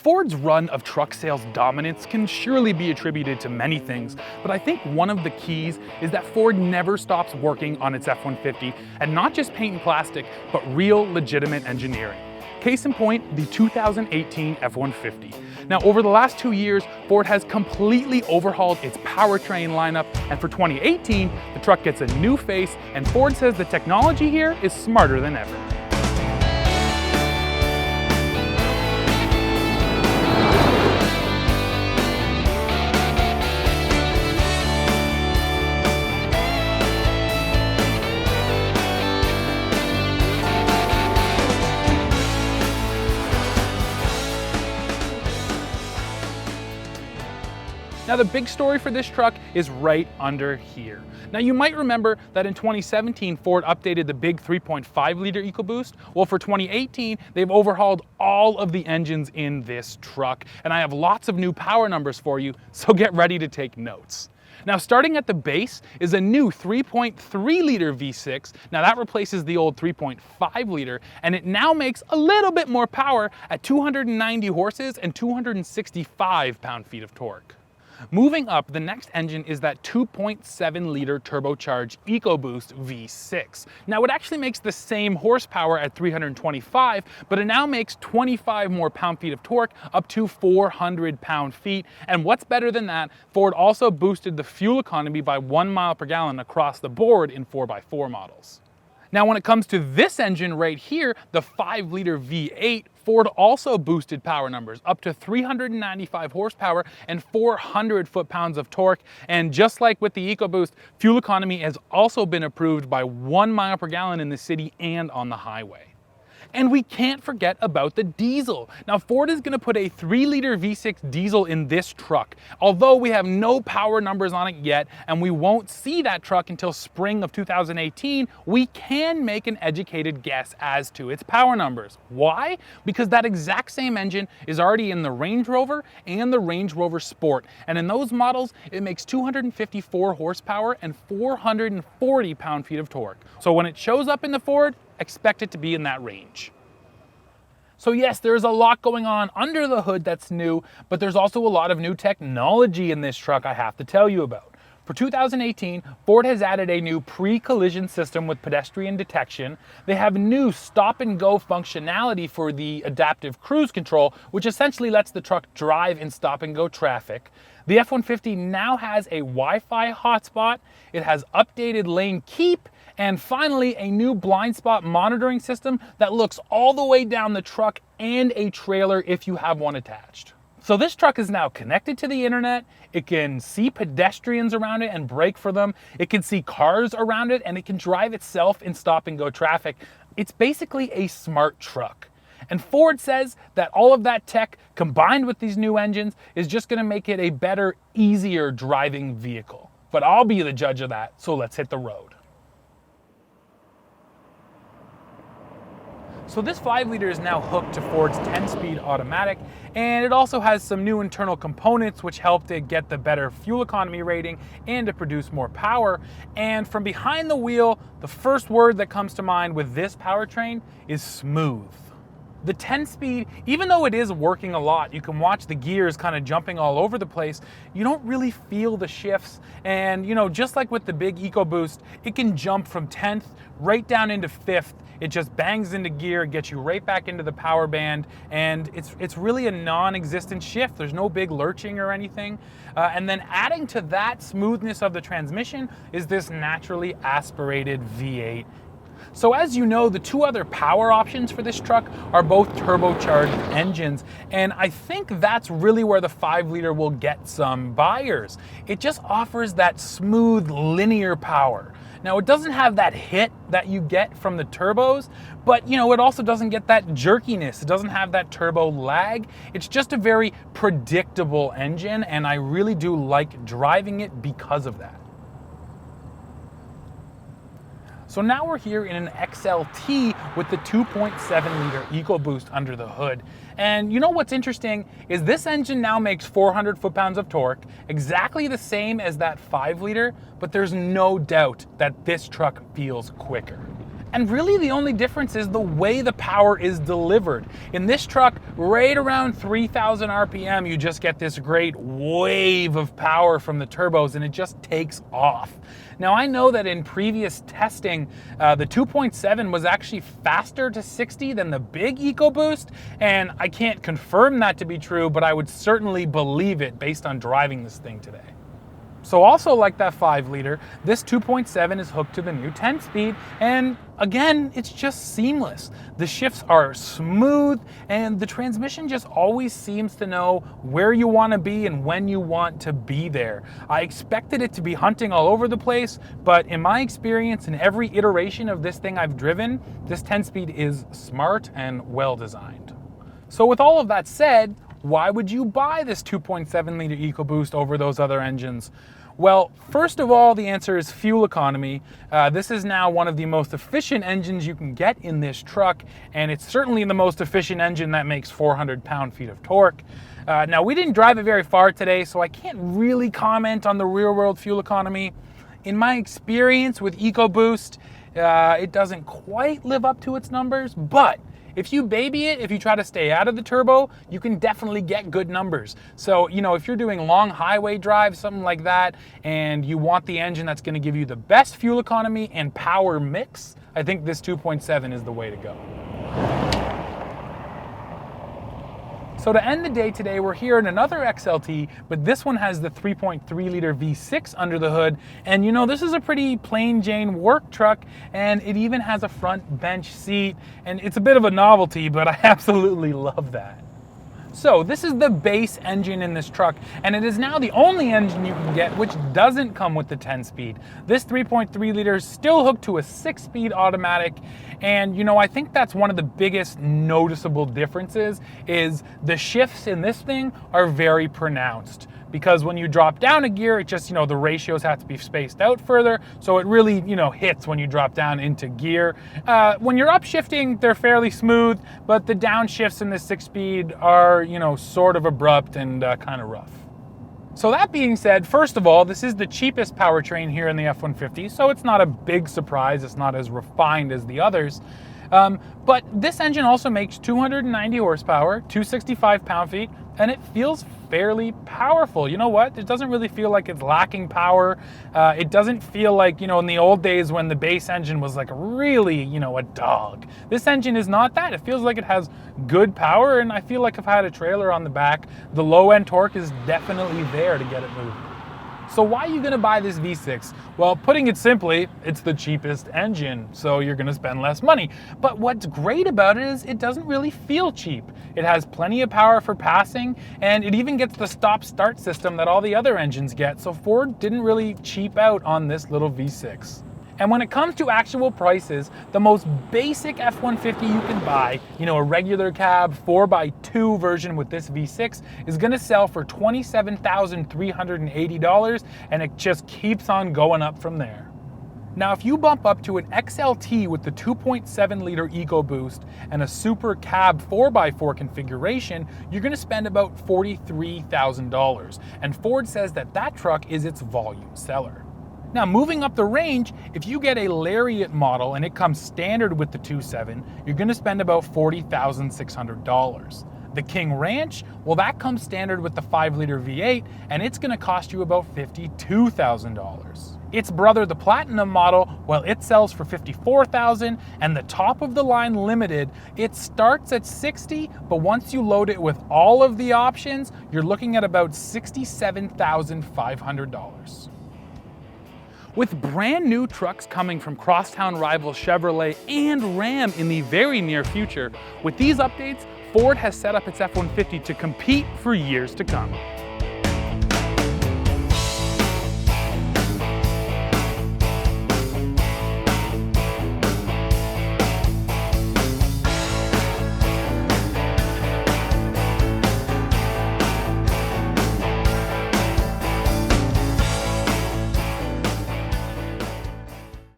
Ford's run of truck sales dominance can surely be attributed to many things, but I think one of the keys is that Ford never stops working on its F-150, and not just paint and plastic, but real legitimate engineering. Case in point, the 2018 F-150. Now, over the last 2 years, Ford has completely overhauled its powertrain lineup, and for 2018, the truck gets a new face, and Ford says the technology here is smarter than ever. Now, the big story for this truck is right under here. Now, you might remember that in 2017, Ford updated the big 3.5-liter Ecoboost. Well, for 2018, they've overhauled all of the engines in this truck, and I have lots of new power numbers for you, so get ready to take notes. Now, starting at the base is a new 3.3-liter V6. Now, that replaces the old 3.5-liter, and it now makes a little bit more power at 290 horses and 265 pound-feet of torque. Moving up, the next engine is that 2.7-liter turbocharged Ecoboost V6. Now, it actually makes the same horsepower at 325, but it now makes 25 more pound-feet of torque, up to 400 pound-feet. And what's better than that, Ford also boosted the fuel economy by 1 mile per gallon across the board in 4x4 models. Now, when it comes to this engine right here, the 5-liter V8, Ford also boosted power numbers up to 395 horsepower and 400 foot-pounds of torque. And just like with the EcoBoost, fuel economy has also been improved by 1 mile per gallon in the city and on the highway. And we can't forget about the diesel. Now, Ford is going to put a 3-liter V6 diesel in this truck. Although we have no power numbers on it yet, and we won't see that truck until spring of 2018, we can make an educated guess as to its power numbers. Why? Because that exact same engine is already in the Range Rover and the Range Rover Sport. And in those models, it makes 254 horsepower and 440 pound-feet of torque. So when it shows up in the Ford, expect it to be in that range. So yes, there's a lot going on under the hood that's new, but there's also a lot of new technology in this truck I have to tell you about. For 2018, Ford has added a new pre-collision system with pedestrian detection. They have new stop-and-go functionality for the adaptive cruise control, which essentially lets the truck drive in stop-and-go traffic. The F-150 now has a Wi-Fi hotspot. It has updated lane keep, and finally, a new blind spot monitoring system that looks all the way down the truck and a trailer if you have one attached. So this truck is now connected to the internet. It can see pedestrians around it and brake for them. It can see cars around it, and it can drive itself in stop-and-go traffic. It's basically a smart truck. And Ford says that all of that tech combined with these new engines is just going to make it a better, easier driving vehicle. But I'll be the judge of that, so let's hit the road. So this 5-liter is now hooked to Ford's 10-speed automatic, and it also has some new internal components which help to get the better fuel economy rating and to produce more power. And from behind the wheel, the first word that comes to mind with this powertrain is smooth. The 10-speed, even though it is working a lot, you can watch the gears kind of jumping all over the place, you don't really feel the shifts. And just like with the big EcoBoost, it can jump from 10th right down into 5th. It just bangs into gear, gets you right back into the power band, and it's really a non-existent shift. There's no big lurching or anything. And then adding to that smoothness of the transmission is this naturally aspirated V8. So as you know, the two other power options for this truck are both turbocharged engines, and I think that's really where the 5-liter will get some buyers. It just offers that smooth, linear power. Now, it doesn't have that hit that you get from the turbos, but it also doesn't get that jerkiness. It doesn't have that turbo lag. It's just a very predictable engine, and I really do like driving it because of that. So now we're here in an XLT with the 2.7-liter EcoBoost under the hood. And what's interesting is this engine now makes 400 foot-pounds of torque, exactly the same as that 5-liter, but there's no doubt that this truck feels quicker. And really the only difference is the way the power is delivered. In this truck, right around 3,000 RPM, you just get this great wave of power from the turbos and it just takes off. Now I know that in previous testing, the 2.7 was actually faster to 60 than the big Ecoboost, and I can't confirm that to be true, but I would certainly believe it based on driving this thing today. So also like that 5-liter, this 2.7 is hooked to the new 10-speed, and again, it's just seamless. The shifts are smooth, and the transmission just always seems to know where you want to be and when you want to be there. I expected it to be hunting all over the place, but in my experience, in every iteration of this thing I've driven, this 10-speed is smart and well designed. So with all of that said, why would you buy this 2.7-liter Ecoboost over those other engines? Well, first of all, the answer is fuel economy. This is now one of the most efficient engines you can get in this truck, and it's certainly the most efficient engine that makes 400 pound-feet of torque. Now, we didn't drive it very far today, so I can't really comment on the real-world fuel economy. In my experience with Ecoboost, it doesn't quite live up to its numbers, but if you baby it, if you try to stay out of the turbo, you can definitely get good numbers. So, if you're doing long highway drives, something like that, and you want the engine that's going to give you the best fuel economy and power mix, I think this 2.7 is the way to go. So to end the day today, we're here in another XLT, but this one has the 3.3-liter V6 under the hood. And this is a pretty plain Jane work truck, and it even has a front bench seat. And it's a bit of a novelty, but I absolutely love that. So this is the base engine in this truck, and it is now the only engine you can get which doesn't come with the 10-speed. This 3.3 liter is still hooked to a 6-speed automatic, and I think that's one of the biggest noticeable differences is the shifts in this thing are very pronounced. Because when you drop down a gear, it just, the ratios have to be spaced out further. So it really, hits when you drop down into gear. When you're upshifting, they're fairly smooth, but the downshifts in the 6-speed are, sort of abrupt and kind of rough. So that being said, first of all, this is the cheapest powertrain here in the F-150, so it's not a big surprise. It's not as refined as the others. But this engine also makes 290 horsepower, 265 pound-feet, and it feels fairly powerful. You know what? It doesn't really feel like it's lacking power. It doesn't feel like, in the old days when the base engine was like really, a dog. This engine is not that. It feels like it has good power, and I feel like if I had a trailer on the back, the low-end torque is definitely there to get it moving. So why are you going to buy this V6? Well, putting it simply, it's the cheapest engine, so you're going to spend less money. But what's great about it is it doesn't really feel cheap. It has plenty of power for passing, and it even gets the stop-start system that all the other engines get, so Ford didn't really cheap out on this little V6. And when it comes to actual prices, the most basic F-150 you can buy, a regular cab 4x2 version with this V6 is gonna sell for $27,380, and it just keeps on going up from there. Now, if you bump up to an XLT with the 2.7-liter Ecoboost and a super cab 4x4 configuration, you're gonna spend about $43,000. And Ford says that truck is its volume seller. Now, moving up the range, if you get a Lariat model and it comes standard with the 2.7, you're gonna spend about $40,600. The King Ranch, well, that comes standard with the 5-liter V8, and it's gonna cost you about $52,000. Its brother, the Platinum model, well, it sells for $54,000, and the top of the line Limited, it starts at $60,000, but once you load it with all of the options, you're looking at about $67,500. With brand new trucks coming from crosstown rivals Chevrolet and Ram in the very near future, with these updates, Ford has set up its F-150 to compete for years to come.